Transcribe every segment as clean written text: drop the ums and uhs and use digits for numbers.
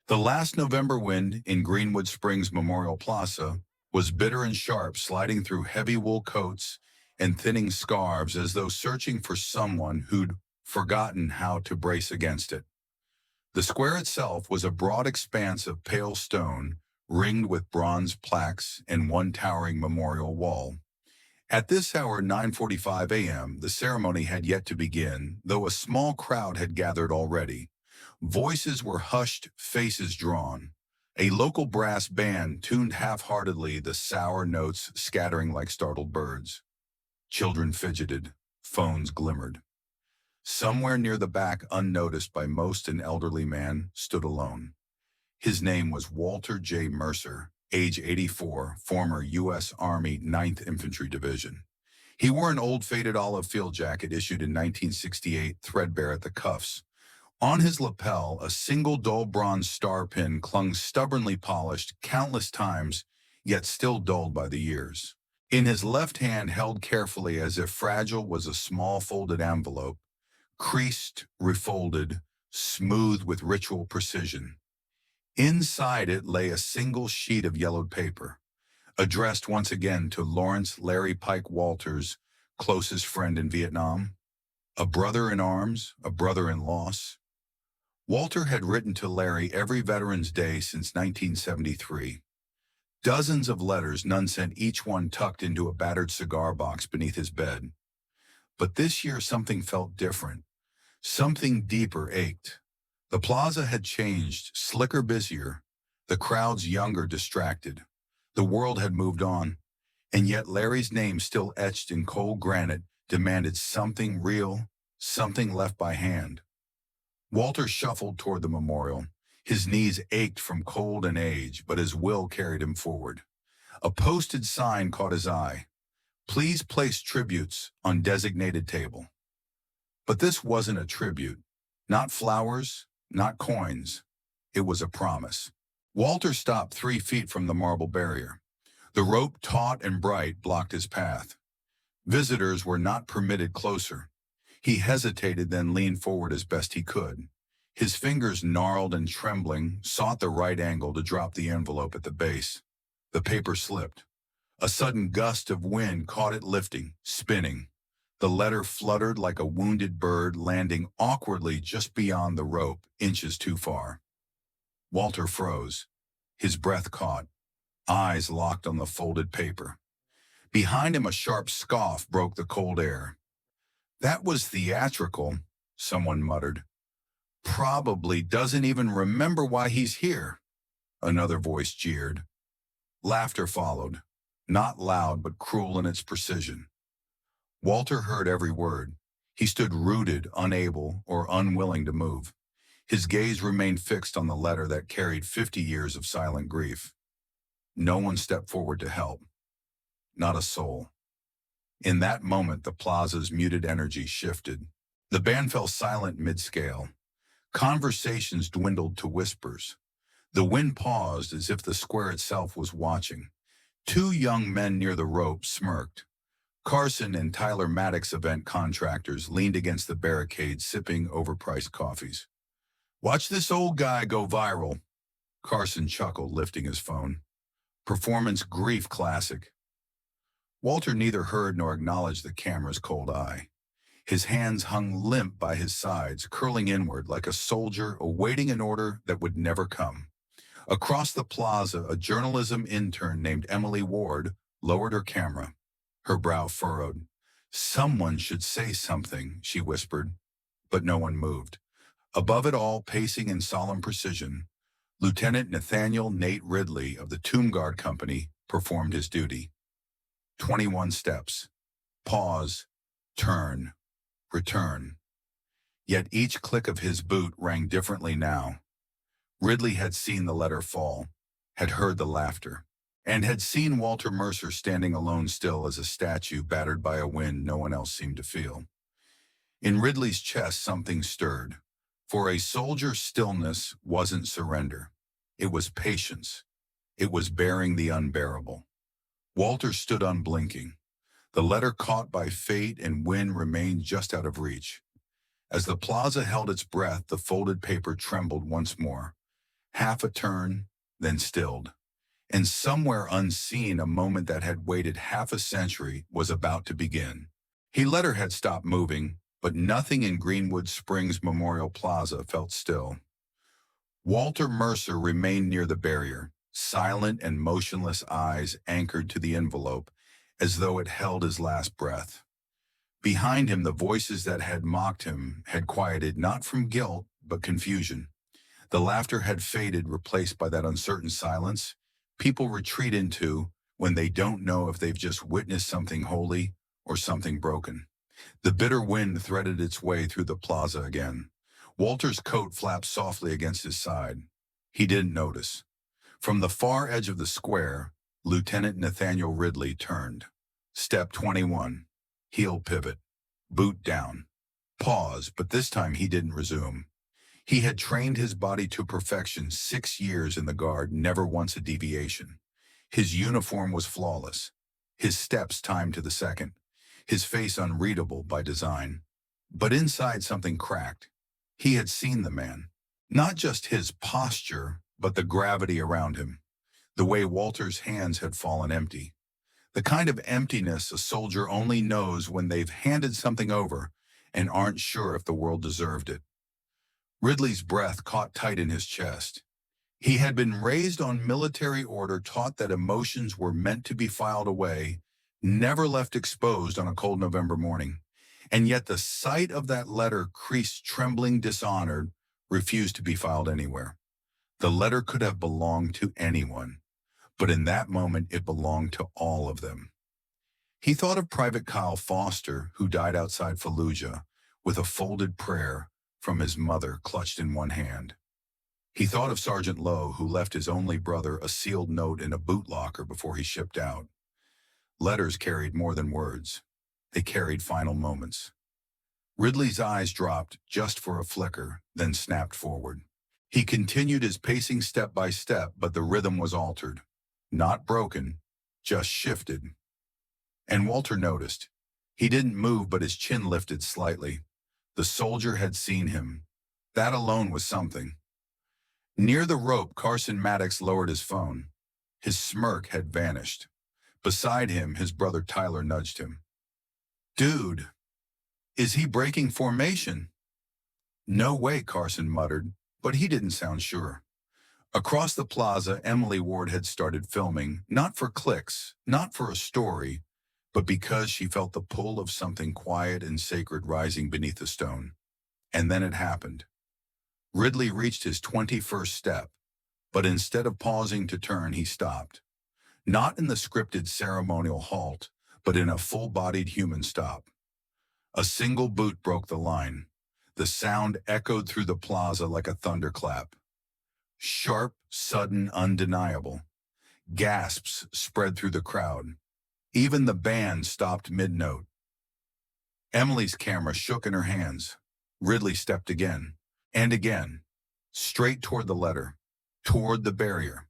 The last November wind in Greenwood Springs Memorial Plaza was bitter and sharp, sliding through heavy wool coats and thinning scarves as though searching for someone who'd forgotten how to brace against it. The square itself was a broad expanse of pale stone, ringed with bronze plaques and one towering memorial wall. At this hour, 9:45 a.m., the ceremony had yet to begin, though a small crowd had gathered already. Voices were hushed, faces drawn. A local brass band tuned half-heartedly, the sour notes scattering like startled birds. Children fidgeted, phones glimmered. Somewhere near the back, unnoticed by most, an elderly man stood alone. His name was Walter J. Mercer, age 84, former U.S. Army 9th Infantry Division. He wore an old faded olive field jacket issued in 1968, threadbare at the cuffs. On his lapel, a single dull bronze star pin clung stubbornly polished countless times, yet still dulled by the years. In his left hand, held carefully as if fragile, was a small folded envelope, creased, refolded, smooth with ritual precision. Inside it lay a single sheet of yellowed paper, addressed once again to Lawrence Larry Pike Walters, closest friend in Vietnam, a brother in arms, a brother in loss. Walter had written to Larry every Veterans Day since 1973. Dozens of letters, none sent, each one tucked into a battered cigar box beneath his bed. But this year something felt different. Something deeper ached. The plaza had changed, slicker, busier. The crowds younger, distracted. The world had moved on. And yet Larry's name, still etched in cold granite, demanded something real, something left by hand. Walter shuffled toward the memorial. His knees ached from cold and age, but his will carried him forward. A posted sign caught his eye. Please place tributes on designated table. But this wasn't a tribute. Not flowers, not coins. It was a promise. Walter stopped 3 feet from the marble barrier. The rope, taut and bright, blocked his path. Visitors were not permitted closer. He hesitated, then leaned forward as best he could. His fingers, gnarled and trembling, sought the right angle to drop the envelope at the base. The paper slipped. A sudden gust of wind caught it, lifting, spinning. The letter fluttered like a wounded bird, landing awkwardly just beyond the rope, inches too far. Walter froze. His breath caught. Eyes locked on the folded paper. Behind him, a sharp scoff broke the cold air. That was theatrical, someone muttered. Probably doesn't even remember why he's here, another voice jeered. Laughter followed, not loud but cruel in its precision. Walter heard every word. He stood rooted, unable or unwilling to move. His gaze remained fixed on the letter that carried 50 years of silent grief. No one stepped forward to help. Not a soul. In that moment, the plaza's muted energy shifted. The band fell silent mid-scale. Conversations dwindled to whispers. The wind paused as if the square itself was watching. 2 young men near the rope smirked. Carson and Tyler Maddox, event contractors, leaned against the barricade, sipping overpriced coffees. Watch this old guy go viral, Carson chuckled, lifting his phone. Performance grief classic. Walter neither heard nor acknowledged the camera's cold eye. His hands hung limp by his sides, curling inward like a soldier awaiting an order that would never come. Across the plaza, a journalism intern named Emily Ward lowered her camera, her brow furrowed. Someone should say something, she whispered, but no one moved. Above it all, pacing in solemn precision, Lieutenant Nathaniel Nate Ridley of the Tomb Guard Company performed his duty. 21 steps. Pause. Turn. Return. Yet each click of his boot rang differently now. Ridley had seen the letter fall, had heard the laughter, and had seen Walter Mercer standing alone, still as a statue, battered by a wind no one else seemed to feel. In Ridley's chest something stirred. For a soldier, stillness wasn't surrender. It was patience. It was bearing the unbearable. Walter stood unblinking. The letter, caught by fate and wind, remained just out of reach. As the plaza held its breath, the folded paper trembled once more. half a turn, then stilled. And somewhere unseen, a moment that had waited half a century was about to begin. He let her head stop moving, but nothing in Greenwood Springs Memorial Plaza felt still. Walter Mercer remained near the barrier, silent and motionless, eyes anchored to the envelope, as though it held his last breath. Behind him, the voices that had mocked him had quieted, not from guilt, but confusion. The laughter had faded, replaced by that uncertain silence people retreat into when they don't know if they've just witnessed something holy or something broken. The bitter wind threaded its way through the plaza again. Walter's coat flapped softly against his side. He didn't notice. From the far edge of the square, Lieutenant Nathaniel Ridley turned. Step 21. Heel pivot. Boot down. Pause, but this time he didn't resume. He had trained his body to perfection, 6 years in the Guard, never once a deviation. His uniform was flawless. His steps timed to the second. His face unreadable by design. But inside something cracked. He had seen the man. Not just his posture, but the gravity around him. The way Walter's hands had fallen empty. The kind of emptiness a soldier only knows when they've handed something over and aren't sure if the world deserved it. Ridley's breath caught tight in his chest. He had been raised on military order, taught that emotions were meant to be filed away, never left exposed on a cold November morning. And yet the sight of that letter, creased, trembling, dishonored, refused to be filed anywhere. The letter could have belonged to anyone, but in that moment it belonged to all of them. He thought of Private Kyle Foster, who died outside Fallujah, with a folded prayer from his mother clutched in one hand. He thought of Sergeant Lowe, who left his only brother a sealed note in a boot locker before he shipped out. Letters carried more than words. They carried final moments. Ridley's eyes dropped just for a flicker, then snapped forward. He continued his pacing step by step, but the rhythm was altered. Not broken, just shifted. And Walter noticed. He didn't move, but his chin lifted slightly. The soldier had seen him. That alone was something. Near the rope, Carson Maddox lowered his phone. His smirk had vanished. Beside him, his brother Tyler nudged him. "Dude, is he breaking formation?" "No way," Carson muttered, but he didn't sound sure. Across the plaza, Emily Ward had started filming, not for clicks, not for a story, but because she felt the pull of something quiet and sacred rising beneath the stone. And then it happened. Ridley reached his 21st step, but instead of pausing to turn, he stopped. Not in the scripted ceremonial halt, but in a full-bodied human stop. A single boot broke the line. The sound echoed through the plaza like a thunderclap. Sharp, sudden, undeniable. Gasps spread through the crowd. Even the band stopped mid-note. Emily's camera shook in her hands. Ridley stepped again, and again, straight toward the letter, toward the barrier.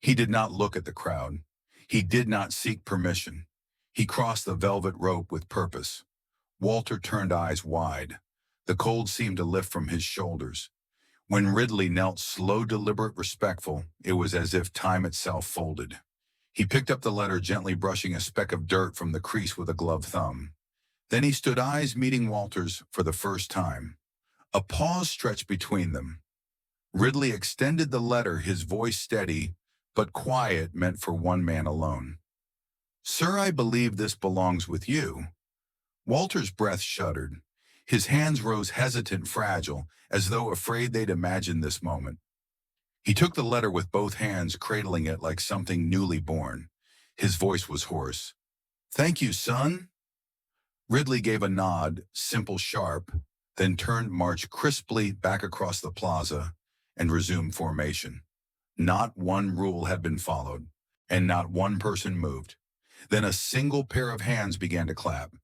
He did not look at the crowd. He did not seek permission. He crossed the velvet rope with purpose. Walter turned eyes wide. The cold seemed to lift from his shoulders. When Ridley knelt, slow, deliberate, respectful, it was as if time itself folded. He picked up the letter, gently brushing a speck of dirt from the crease with a gloved thumb. Then he stood, eyes meeting Walter's for the first time. A pause stretched between them. Ridley extended the letter, his voice steady, but quiet, meant for one man alone. "Sir, I believe this belongs with you." Walter's breath shuddered. His hands rose hesitant, fragile, as though afraid they'd imagined this moment. He took the letter with both hands, cradling it like something newly born. His voice was hoarse. "Thank you, son." Ridley gave a nod, simple, sharp, then turned, marched crisply back across the plaza, and resumed formation. Not one rule had been followed, and not one person moved. Then a single pair of hands began to clap.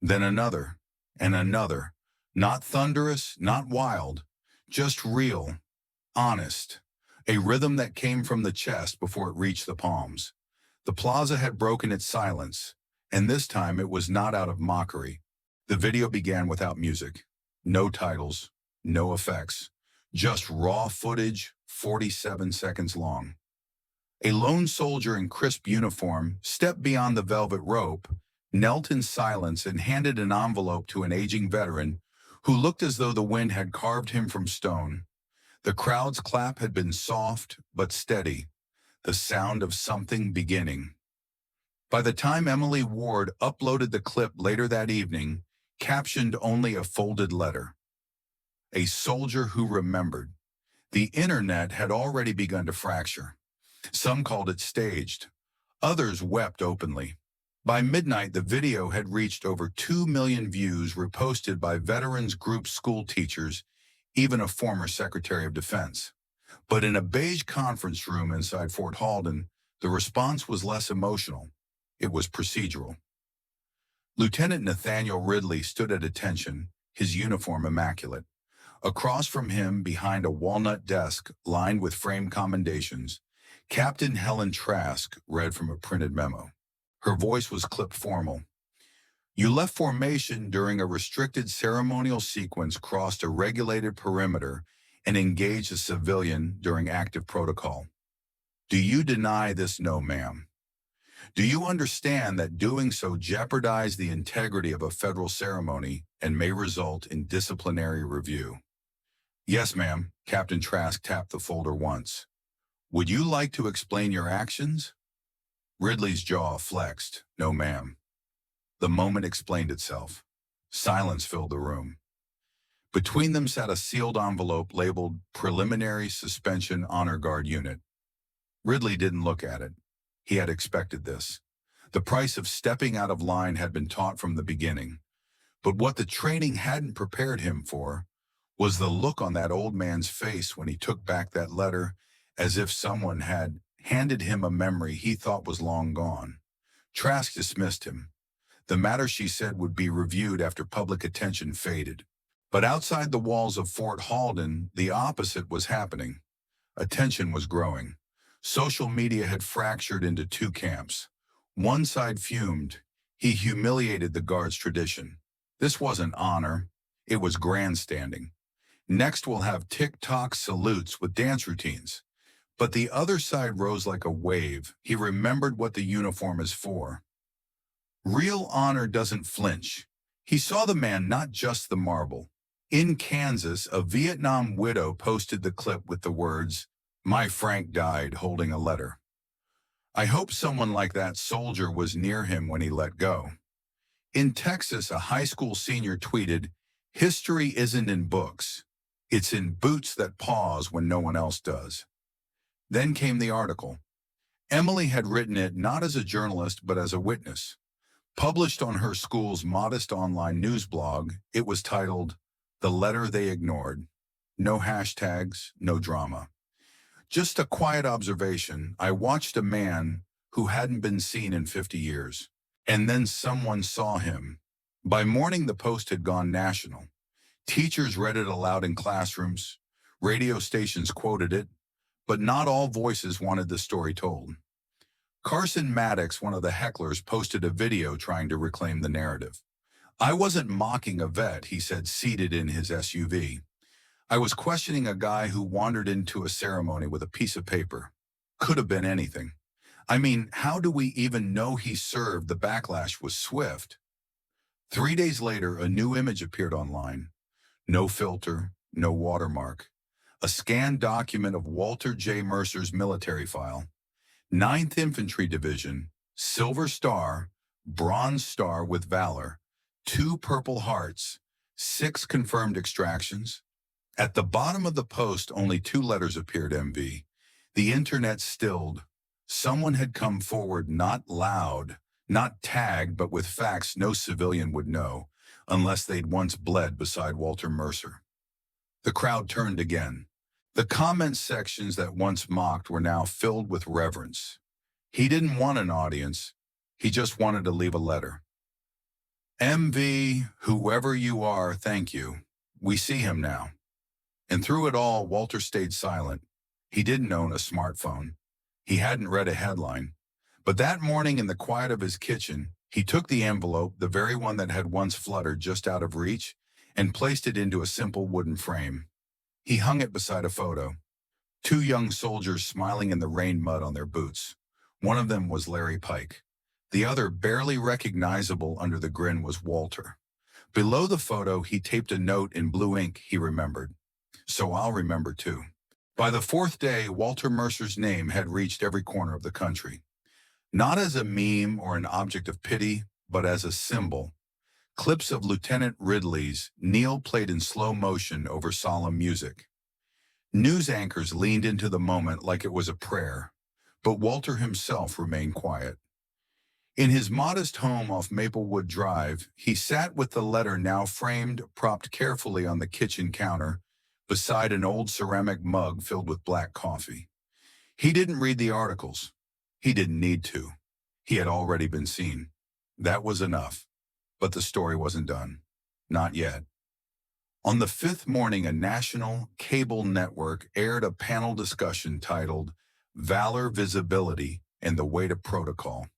Then another, and another. Not thunderous, not wild, just real, honest. A rhythm that came from the chest before it reached the palms. The plaza had broken its silence, and this time it was not out of mockery. The video began without music. No titles, no effects. Just raw footage, 47 seconds long. A lone soldier in crisp uniform stepped beyond the velvet rope, knelt in silence, and handed an envelope to an aging veteran who looked as though the wind had carved him from stone. The crowd's clap had been soft but steady, the sound of something beginning. By the time Emily Ward uploaded the clip later that evening, captioned only a folded letter. A soldier who remembered. The internet had already begun to fracture. Some called it staged. Others wept openly. By midnight, the video had reached over 2 million views, reposted by veterans group, school teachers, even a former Secretary of Defense. But in a beige conference room inside Fort Halden, the response was less emotional. It was procedural. Lieutenant Nathaniel Ridley stood at attention, his uniform immaculate. Across from him, behind a walnut desk lined with framed commendations, Captain Helen Trask read from a printed memo. Her voice was clipped formal. You left formation during a restricted ceremonial sequence, crossed a regulated perimeter, and engaged a civilian during active protocol. Do you deny this? No, ma'am. Do you understand that doing so jeopardized the integrity of a federal ceremony and may result in disciplinary review? Yes, ma'am. Captain Trask tapped the folder once. Would you like to explain your actions? Ridley's jaw flexed. No, ma'am. The moment explained itself. Silence filled the room. Between them sat a sealed envelope labeled Preliminary Suspension Honor Guard Unit. Ridley didn't look at it. He had expected this. The price of stepping out of line had been taught from the beginning. But what the training hadn't prepared him for was the look on that old man's face when he took back that letter, as if someone had handed him a memory he thought was long gone. Trask dismissed him. The matter, she said, would be reviewed after public attention faded. But outside the walls of Fort Halden, the opposite was happening. Attention was growing. Social media had fractured into two camps. One side fumed. He humiliated the guard's tradition. This wasn't honor. It was grandstanding. Next, we'll have TikTok salutes with dance routines. But the other side rose like a wave. He remembered what the uniform is for. Real honor doesn't flinch. He saw the man, not just the marble. In Kansas, a Vietnam widow posted the clip with the words, "My Frank died," holding a letter. I hope someone like that soldier was near him when he let go. In Texas, a high school senior tweeted, "History isn't in books. It's in boots that pause when no one else does." Then came the article. Emily had written it not as a journalist but as a witness. Published on her school's modest online news blog, it was titled, "The Letter They Ignored." No hashtags, no drama. Just a quiet observation. I watched a man who hadn't been seen in 50 years. And then someone saw him. By morning, the post had gone national. Teachers read it aloud in classrooms. Radio stations quoted it. But not all voices wanted the story told. Carson Maddox, one of the hecklers, posted a video trying to reclaim the narrative. I wasn't mocking a vet, he said, seated in his SUV. I was questioning a guy who wandered into a ceremony with a piece of paper. Could have been anything. I mean, how do we even know he served? The backlash was swift. 3 days later, a new image appeared online. No filter, no watermark. A scanned document of Walter J. Mercer's military file. 9th Infantry Division, Silver Star, Bronze Star with Valor, 2 Purple Hearts, 6 confirmed extractions. At the bottom of the post, only 2 letters appeared, MV. The internet stilled. Someone had come forward, not loud, not tagged, but with facts no civilian would know, unless they'd once bled beside Walter Mercer. The crowd turned again. The comment sections that once mocked were now filled with reverence. He didn't want an audience. He just wanted to leave a letter. MV, whoever you are, thank you. We see him now. And through it all, Walter stayed silent. He didn't own a smartphone. He hadn't read a headline. But that morning in the quiet of his kitchen, he took the envelope, the very one that had once fluttered just out of reach, and placed it into a simple wooden frame. He hung it beside a photo. Two young soldiers smiling in the rain mud on their boots. One of them was Larry Pike. The other, barely recognizable under the grin, was Walter. Below the photo, he taped a note in blue ink he remembered. So I'll remember too. By the fourth day, Walter Mercer's name had reached every corner of the country. Not as a meme or an object of pity, but as a symbol. Clips of Lieutenant Ridley's kneel played in slow motion over solemn music. News anchors leaned into the moment like it was a prayer, but Walter himself remained quiet. In his modest home off Maplewood Drive, he sat with the letter now framed, propped carefully on the kitchen counter, beside an old ceramic mug filled with black coffee. He didn't read the articles. He didn't need to. He had already been seen. That was enough. But the story wasn't done. Not yet. On the fifth morning, a national cable network aired a panel discussion titled Valor, Visibility, and the Way to Protocol.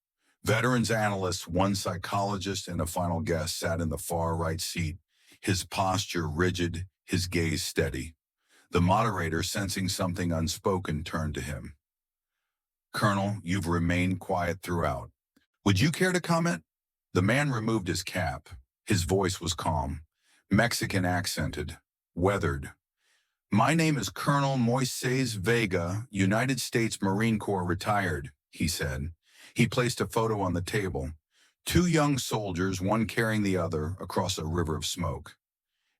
Veterans analysts, one psychologist, and a final guest sat in the far-right seat, his posture rigid, his gaze steady. The moderator, sensing something unspoken, turned to him. "Colonel, you've remained quiet throughout. Would you care to comment?" The man removed his cap. His voice was calm, Mexican accented, weathered. "My name is Colonel Moises Vega, United States Marine Corps retired," he said. He placed a photo on the table. Two young soldiers, one carrying the other, across a river of smoke.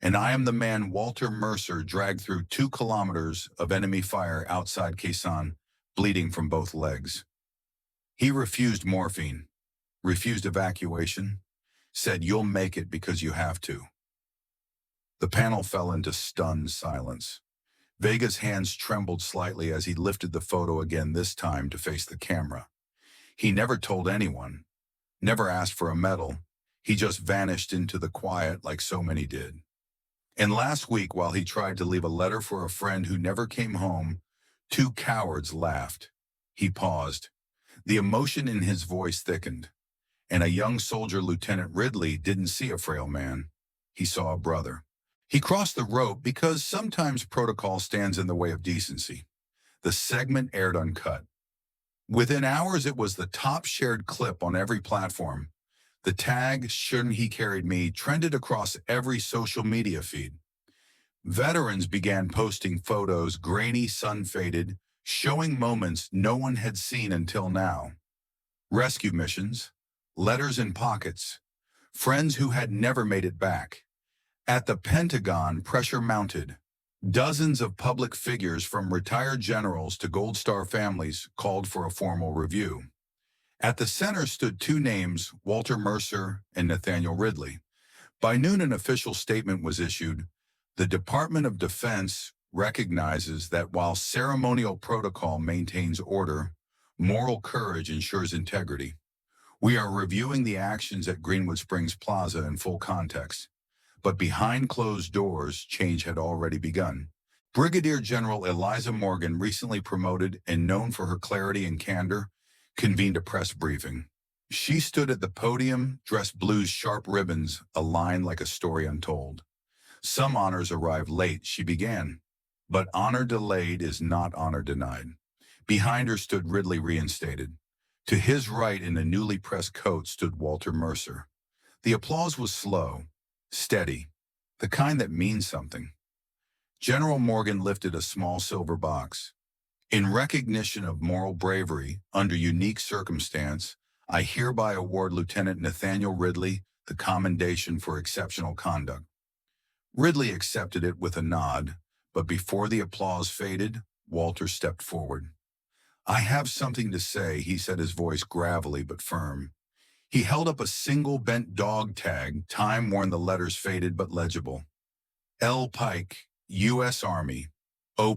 "And I am the man Walter Mercer dragged through 2 kilometers of enemy fire outside Quezon, bleeding from both legs. He refused morphine, refused evacuation, said you'll make it because you have to." The panel fell into stunned silence. Vega's hands trembled slightly as he lifted the photo again, this time to face the camera. He never told anyone, never asked for a medal. He just vanished into the quiet like so many did. And last week, while he tried to leave a letter for a friend who never came home, 2 cowards laughed. He paused. The emotion in his voice thickened. And a young soldier, Lieutenant Ridley, didn't see a frail man. He saw a brother. He crossed the rope because sometimes protocol stands in the way of decency. The segment aired uncut. Within hours, it was the top shared clip on every platform. The tag, "Shouldn't He Carried Me," trended across every social media feed. Veterans began posting photos, grainy, sun-faded, showing moments no one had seen until now. Rescue missions, letters in pockets, friends who had never made it back. At the Pentagon, pressure mounted. Dozens of public figures, from retired generals to Gold Star families, called for a formal review. At the center stood 2 names, Walter Mercer and Nathaniel Ridley. By noon, an official statement was issued. The Department of Defense recognizes that while ceremonial protocol maintains order, moral courage ensures integrity. We are reviewing the actions at Greenwood Springs Plaza in full context. But behind closed doors, change had already begun. Brigadier General Eliza Morgan, recently promoted and known for her clarity and candor, convened a press briefing. She stood at the podium, dressed blue's sharp ribbons, aligned like a story untold. "Some honors arrive late," she began. "But honor delayed is not honor denied." Behind her stood Ridley, reinstated. To his right, in a newly pressed coat, stood Walter Mercer. The applause was slow, steady, the kind that means something. General Morgan lifted a small silver box. "In recognition of moral bravery under unique circumstance, I hereby award Lieutenant Nathaniel Ridley the commendation for exceptional conduct." Ridley accepted it with a nod, but before the applause faded, Walter stepped forward. "I have something to say," he said, his voice gravelly but firm. He held up a single bent dog tag, time-worn, the letters faded but legible. "L. Pike, U.S. Army, O+.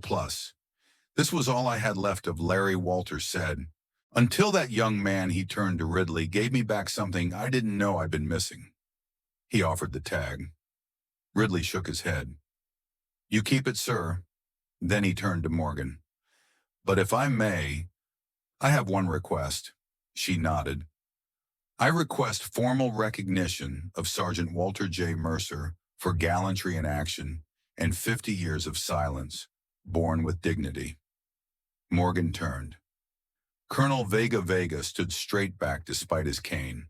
This was all I had left of Larry," Walter said. "Until that young man," he turned to Ridley, "gave me back something I didn't know I'd been missing." He offered the tag. Ridley shook his head. "You keep it, sir." Then he turned to Morgan. "But if I may, I have one request." She nodded. "I request formal recognition of Sergeant Walter J. Mercer for gallantry in action and 50 years of silence, born with dignity. Morgan turned. Colonel Vega Vega stood straight back despite his cane.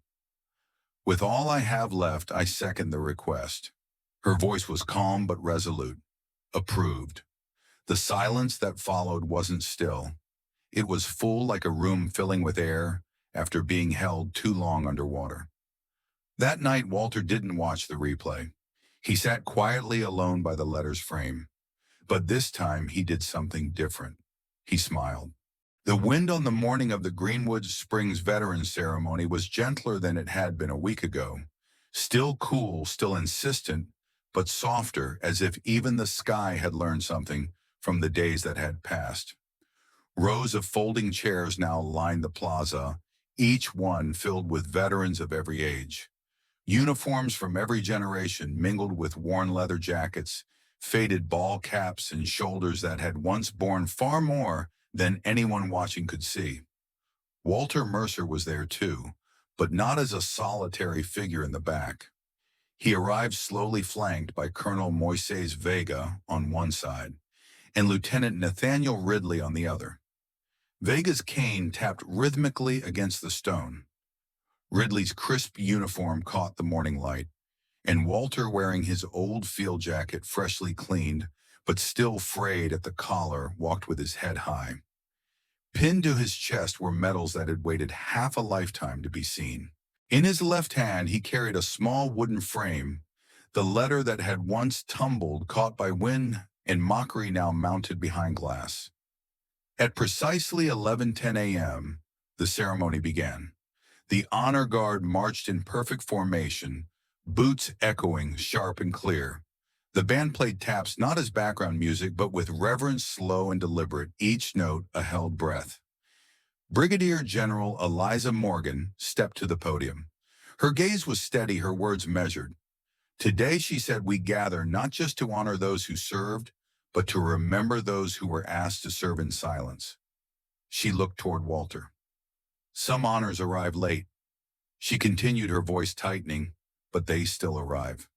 With all I have left, I second the request. Her voice was calm but resolute. Approved. The silence that followed wasn't still. It was full, like a room filling with air after being held too long underwater. That night, Walter didn't watch the replay. He sat quietly alone by the letter's frame. But this time, he did something different. He smiled. The wind on the morning of the Greenwood Springs Veterans Ceremony was gentler than it had been a week ago. Still cool, still insistent, but softer, as if even the sky had learned something from the days that had passed. Rows of folding chairs now lined the plaza, each one filled with veterans of every age. Uniforms from every generation mingled with worn leather jackets, faded ball caps, and shoulders that had once borne far more than anyone watching could see. Walter Mercer was there too, but not as a solitary figure in the back. He arrived slowly, flanked by Colonel Moises Vega on one side and Lieutenant Nathaniel Ridley on the other. Vega's cane tapped rhythmically against the stone. Ridley's crisp uniform caught the morning light, and Walter, wearing his old field jacket freshly cleaned but still frayed at the collar, walked with his head high. Pinned to his chest were medals that had waited half a lifetime to be seen. In his left hand, he carried a small wooden frame, the letter that had once tumbled, caught by wind and mockery, now mounted behind glass. At precisely 11:10 a.m., the ceremony began. The honor guard marched in perfect formation, boots echoing sharp and clear. The band played taps not as background music, but with reverence, slow and deliberate, each note a held breath. Brigadier General Eliza Morgan stepped to the podium. Her gaze was steady, her words measured. Today, she said, we gather not just to honor those who served, but to remember those who were asked to serve in silence. She looked toward Walter. Some honors arrive late. She continued, her voice tightening, but they still arrive.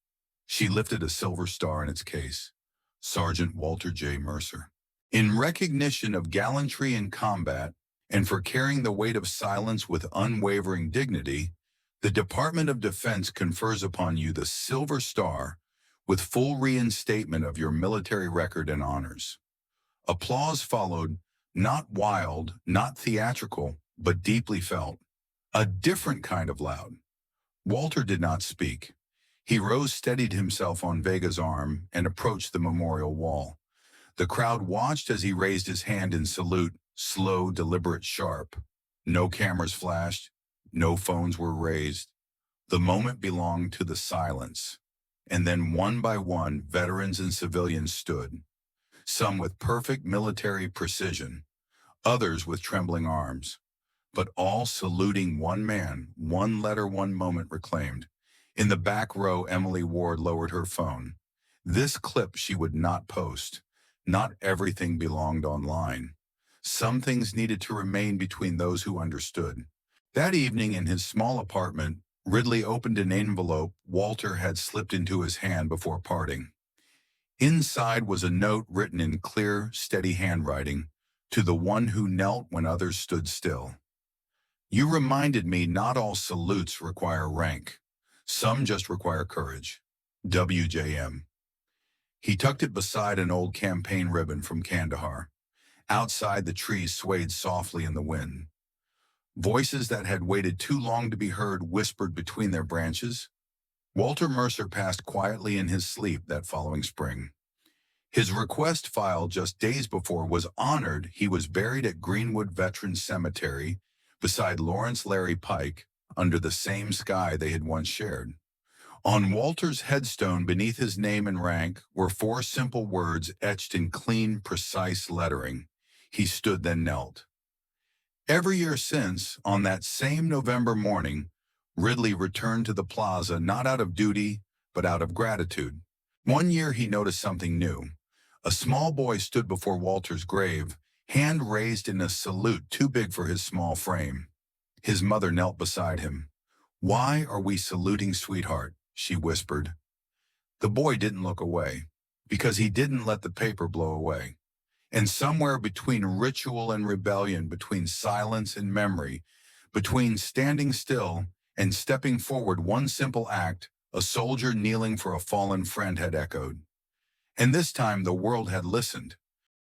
She lifted a silver star in its case. Sergeant Walter J. Mercer. In recognition of gallantry in combat and for carrying the weight of silence with unwavering dignity, the Department of Defense confers upon you the Silver Star with full reinstatement of your military record and honors. Applause followed, not wild, not theatrical, but deeply felt. A different kind of loud. Walter did not speak. He rose, steadied himself on Vega's arm, and approached the memorial wall. The crowd watched as he raised his hand in salute, slow, deliberate, sharp. No cameras flashed. No phones were raised. The moment belonged to the silence. And then one by one, veterans and civilians stood, some with perfect military precision, others with trembling arms, but all saluting one man, one letter, one moment reclaimed. In the back row, Emily Ward lowered her phone. This clip she would not post. Not everything belonged online. Some things needed to remain between those who understood. That evening in his small apartment, Ridley opened an envelope Walter had slipped into his hand before parting. Inside was a note written in clear, steady handwriting, to the one who knelt when others stood still. You reminded me not all salutes require rank. Some just require courage. WJM. He tucked it beside an old campaign ribbon from Kandahar. Outside, the trees swayed softly in the wind. Voices that had waited too long to be heard whispered between their branches. Walter Mercer passed quietly in his sleep that following spring. His request filed just days before was honored. He was buried at Greenwood Veterans Cemetery beside Lawrence Larry Pike under the same sky they had once shared. On Walter's headstone beneath his name and rank were 4 simple words etched in clean, precise lettering. He stood, then knelt. Every year since, on that same November morning, Ridley returned to the plaza not out of duty, but out of gratitude. One year he noticed something new. A small boy stood before Walter's grave, hand raised in a salute too big for his small frame. His mother knelt beside him. "Why are we saluting, sweetheart?" she whispered. The boy didn't look away. because he didn't let the paper blow away. And somewhere between ritual and rebellion, between silence and memory, between standing still and stepping forward, one simple act, a soldier kneeling for a fallen friend, had echoed. And this time the world had listened.